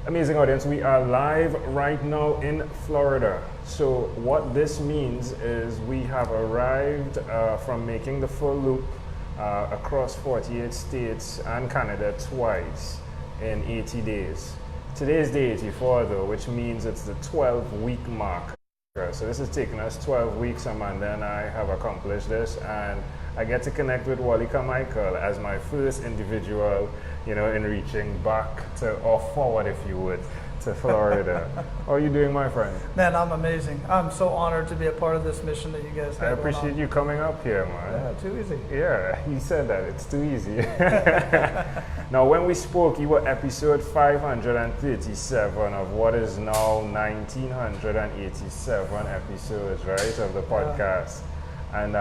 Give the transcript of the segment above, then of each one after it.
Amazing audience, we are live right now in Florida. So what this means is we have arrived from making the full loop across 48 states and Canada twice in 80 days. Today is day 84 though, which means it's the 12-week mark. So this has taken us 12 weeks, Amanda and I have accomplished this, and I get to connect with Wally Carmichael as my first individual, in reaching back to, or forward if you would, to Florida. How are you doing, my friend? Man, I'm amazing. I'm so honored to be a part of this mission that you guys have. I appreciate you coming up here, man. Yeah, too easy. Yeah, you said that. It's too easy. Now, when we spoke, you were episode 537 of what is now 1987 episodes, right, of the podcast. And,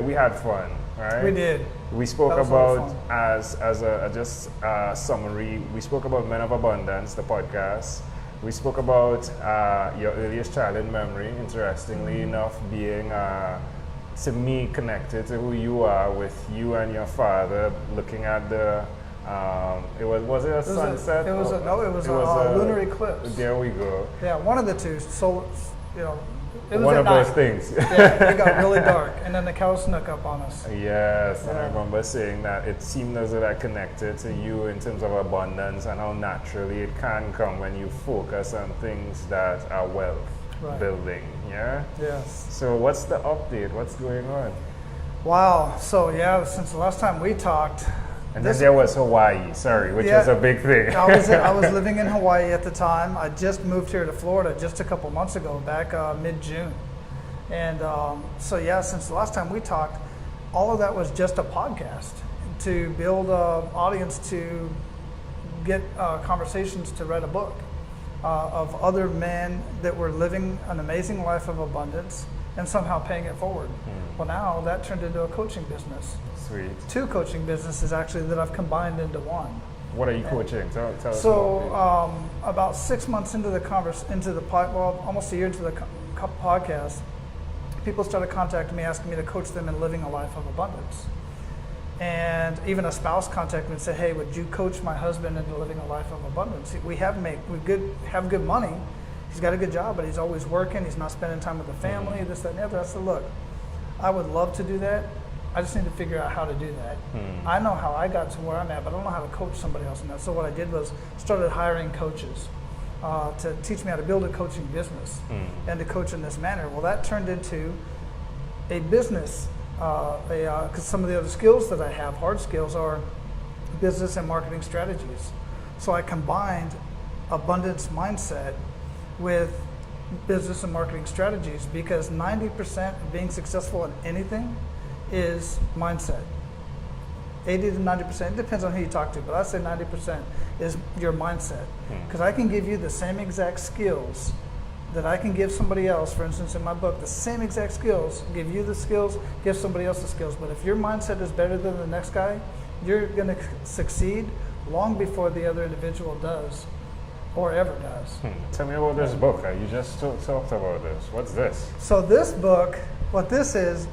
we had fun, right? We did. We spoke about, as a summary, we spoke about Men of Abundance, the podcast. We spoke about your earliest childhood memory, interestingly enough, being, to me, connected to who you are with you and your father, looking at the, was it a sunset? It was a lunar eclipse. There we go. Yeah, one of the two. So, it was one of those night. things. Yeah, it got really dark, and then the cow snuck up on us. Yes, and I remember saying that it seemed as though that connected to you in terms of abundance and how naturally it can come when you focus on things that are wealth building. Yeah? Yes. So what's the update? What's going on? Wow. So since the last time we talked. And then there was Hawaii, which was a big thing. I was living in Hawaii at the time. I just moved here to Florida just a couple months ago, back mid-June. And since the last time we talked, all of that was just a podcast to build an audience, to get conversations, to write a book of other men that were living an amazing life of abundance and somehow paying it forward. Well, now that turned into a coaching business. Sweet. 2 coaching businesses actually that I've combined into one. What are you coaching? Tell us. So about 6 months into the almost a year into the podcast, people started contacting me, asking me to coach them in living a life of abundance. And even a spouse contacted me and said, "Hey, would you coach my husband into living a life of abundance? We have good money. He's got a good job, but he's always working. He's not spending time with the family. This, that, and the other." I said, "Look, I would love to do that. I just need to figure out how to do that. I know how I got to where I'm at, but I don't know how to coach somebody else in that." So what I did was started hiring coaches to teach me how to build a coaching business and to coach in this manner. Well, that turned into a business, because some of the other skills that I have, hard skills, are business and marketing strategies. So I combined abundance mindset with business and marketing strategies, because 90% of being successful in anything is mindset. 80 to 90%, it depends on who you talk to, but I'd say 90% is your mindset. Because I can give you the same exact skills that I can give somebody else. For instance, in my book, the same exact skills, give you the skills, give somebody else the skills. But if your mindset is better than the next guy, you're going to succeed long before the other individual does or ever does. Tell me about this book. You just talked about this. What's this? So this book, what this is,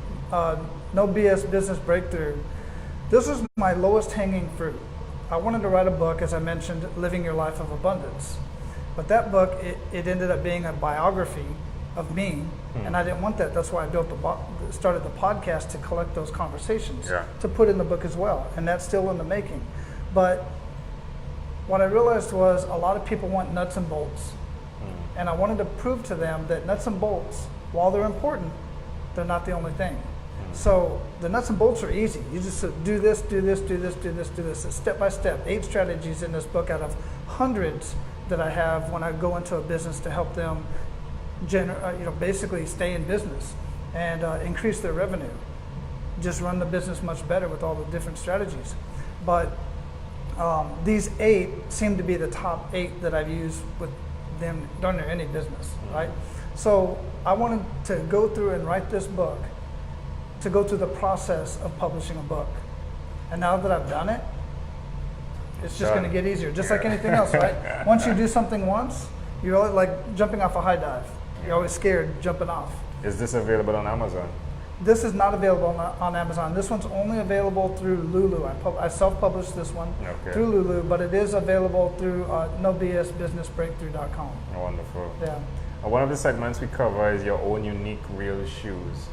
No BS Business Breakthrough. This is my lowest hanging fruit. I wanted to write a book, as I mentioned, Living Your Life of Abundance. But that book, it ended up being a biography of me, and I didn't want that. That's why I started the podcast, to collect those conversations, to put in the book as well, and that's still in the making. But what I realized was a lot of people want nuts and bolts, and I wanted to prove to them that nuts and bolts, while they're important, they're not the only thing. So the nuts and bolts are easy. You just do this, do this, do this, do this, do this. It's step by step. 8 strategies in this book out of hundreds that I have when I go into a business to help them basically stay in business and increase their revenue. Just run the business much better with all the different strategies. But these 8 seem to be the top 8 that I've used with them darn near any business, right? So I wanted to go through and write this book, to go through the process of publishing a book. And now that I've done it, it's just going to get easier, just like anything else, right? Once you do something once, you're like jumping off a high dive. You're always scared jumping off. Is this available on Amazon? This is not available on Amazon. This one's only available through Lulu. I self-published this one through Lulu, but it is available through NoBSBusinessBreakthrough.com. Wonderful. Yeah. One of the segments we cover is your own unique real shoes.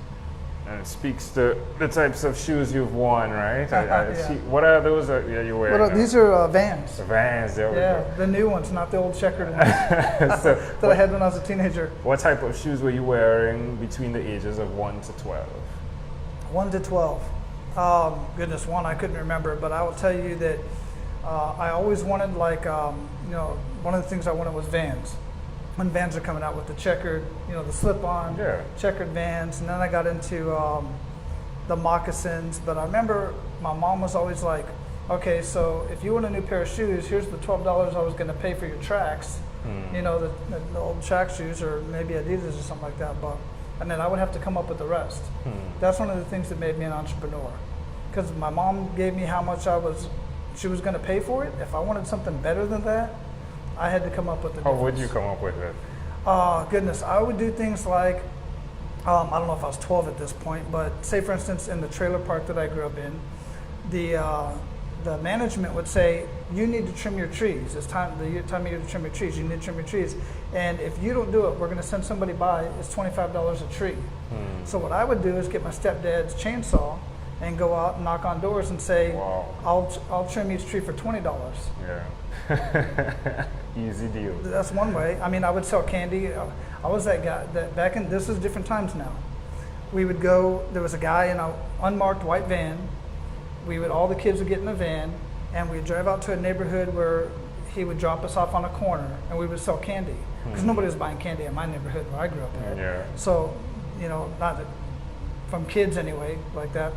And it speaks to the types of shoes you've worn, right? Yeah. See, what are those that you're wearing? These are Vans. The Vans, there we go. The new ones, not the old checkered ones that I had when I was a teenager. What type of shoes were you wearing between the ages of 1 to 12? 1 to 12. Goodness, one I couldn't remember, but I will tell you that I always wanted, like, one of the things I wanted was Vans. When Vans are coming out with the checkered, the slip-on, checkered Vans, and then I got into the moccasins. But I remember my mom was always like, okay, so if you want a new pair of shoes, here's the $12 I was going to pay for your tracks, the old track shoes, or maybe Adidas or something like that. And then I would have to come up with the rest. That's one of the things that made me an entrepreneur, because my mom gave me how much she was going to pay for it. If I wanted something better than that, I had to come up with the difference. How would you come up with it? Goodness, I would do things like, I don't know if I was 12 at this point, but say for instance in the trailer park that I grew up in, the management would say, you need to trim your trees. It's time of year to trim your trees. You need to trim your trees. And if you don't do it, we're going to send somebody by. It's $25 a tree. So what I would do is get my stepdad's chainsaw and go out and knock on doors and say, I'll trim each tree for $20. Yeah. Easy deal. That's one way. I mean, I would sell candy. I was that guy that back in, this is different times now. We would go, there was a guy in an unmarked white van. All the kids would get in a van, and we'd drive out to a neighborhood where he would drop us off on a corner, and we would sell candy. Because nobody was buying candy in my neighborhood where I grew up at. Yeah. So, not that, from kids anyway, like that.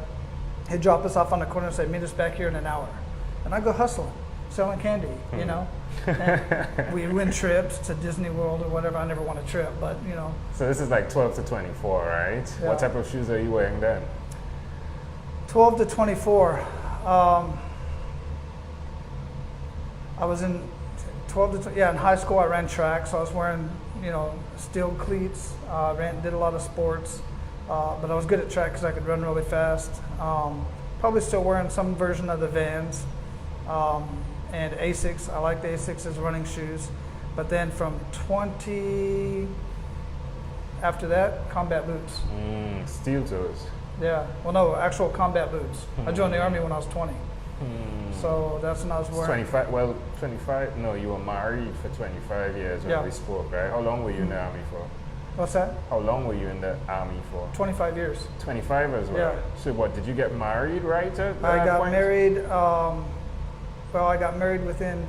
He'd drop us off on the corner and say, meet us back here in an hour. And I'd go hustling, selling candy, And we'd win trips to Disney World or whatever. I never won a trip, but, So this is like 12 to 24, right? Yeah. What type of shoes are you wearing then? 12 to 24. I was in 12 to in high school. I ran track, so I was wearing steel cleats. Did a lot of sports, but I was good at track because I could run really fast. Probably still wearing some version of the Vans and Asics. I like the Asics as running shoes, but then from 20 after that, combat boots. Steel toes. Yeah, well, no, actual combat boots. I joined the Army when I was 20. So that's when I was wearing. 25, no, you were married for 25 years when we spoke, right? How long were you in the Army for? What's that? How long were you in the Army for? 25 years. 25 as well? Yeah. So what, did you get married right at that I got point? married, I got married within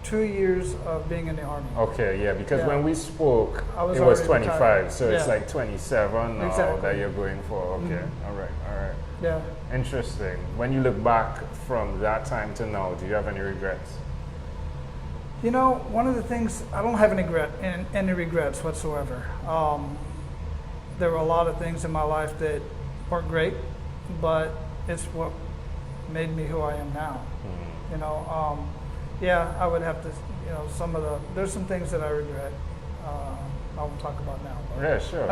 2 years of being in the Army. Okay, yeah, because when we spoke, it was 25, retired. so it's like 27 now that you're going for. Okay, all right. Yeah. Interesting. When you look back from that time to now, do you have any regrets? One of the things, I don't have any regrets whatsoever. There were a lot of things in my life that weren't great, but it's what made me who I am now. I would have to, there's some things that I regret. I won't talk about now. Yeah, sure.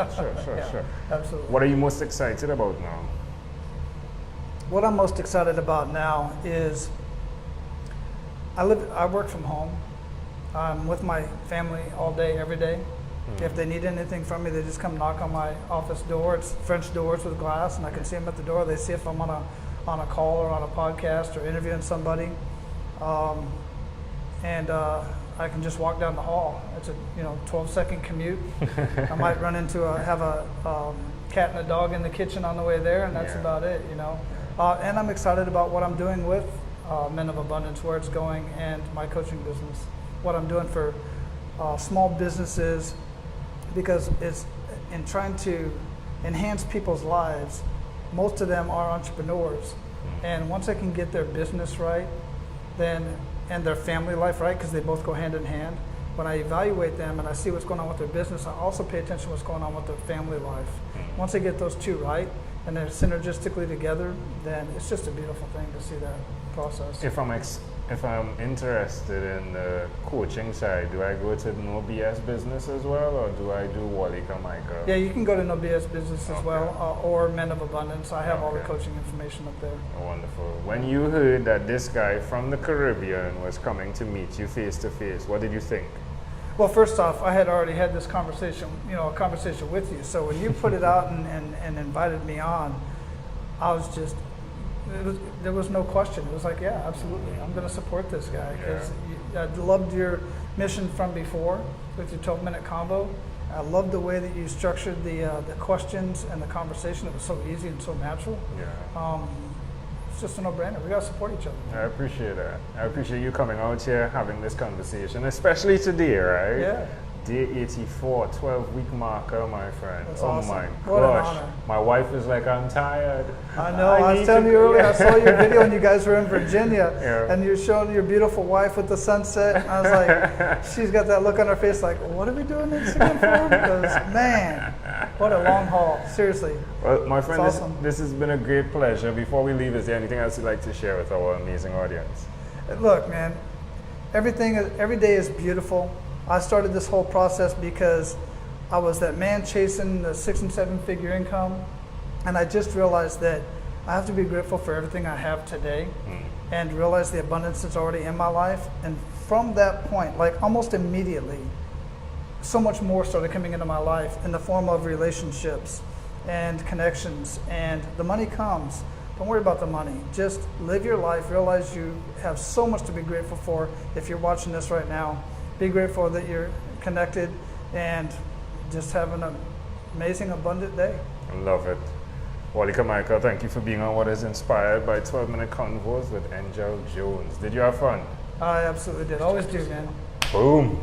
Absolutely. What are you most excited about now? What I'm most excited about now is I work from home. I'm with my family all day, every day. If they need anything from me, they just come knock on my office door. It's French doors with glass, and I can see them at the door. They see if I'm on a call or on a podcast or interviewing somebody. I can just walk down the hall. It's a 12-second commute. I might run into have a cat and a dog in the kitchen on the way there, and that's about it. And I'm excited about what I'm doing with Men of Abundance, where it's going, and my coaching business. What I'm doing for small businesses, because it's in trying to enhance people's lives. Most of them are entrepreneurs, and once I can get their business right, and their family life right, because they both go hand in hand. When I evaluate them and I see what's going on with their business, I also pay attention to what's going on with their family life. Once I get those two right, and they're synergistically together, then it's just a beautiful thing to see that process. If if I'm interested in the coaching side, do I go to No BS Business as well, or do I do Wally Carmichael? Yeah, you can go to No BS Business as Okay. well, or Men of Abundance. I have all the Okay. coaching information up there. Wonderful. When you heard that this guy from the Caribbean was coming to meet you face to face, what did you think? Well, first off, I had already had this conversation, a conversation with you. So when you put it out and invited me on, I was just, there was no question. It was like, yeah, absolutely. I'm going to support this guy because I loved your mission from before with your 12-minute convo. I loved the way that you structured the questions and the conversation. It was so easy and so natural. Yeah. It's just a no-brainer. We got to support each other. I appreciate that. I appreciate you coming out here, having this conversation, especially today, right? Yeah. Day 84, 12-week marker, my friend. That's oh awesome. my What an gosh. honor. My wife is like, I'm tired. I know. I was need telling to you go." earlier, I saw your video and you guys were in Virginia Yeah. and you're showing your beautiful wife with the sunset. And I was like, she's got that look on her face like, what are we doing this again for? Because, man, what a long haul. Seriously. Well, my friend, It's awesome. this has been a great pleasure. Before we leave, is there anything else you'd like to share with our amazing audience? Look, man, every day is beautiful. I started this whole process because I was that man chasing the 6 and 7 figure income, and I just realized that I have to be grateful for everything I have today and realize the abundance that's already in my life. And from that point, like almost immediately, so much more started coming into my life in the form of relationships and connections, and the money comes. Don't worry about the money. Just live your life. Realize you have so much to be grateful for. If you're watching this right now, be grateful that you're connected and just have an amazing, abundant day. I love it. Wally Carmichael, thank you for being on What is Inspired by 12-minute Convos with Angel Jones. Did you have fun? I absolutely did. Always do, man. Boom.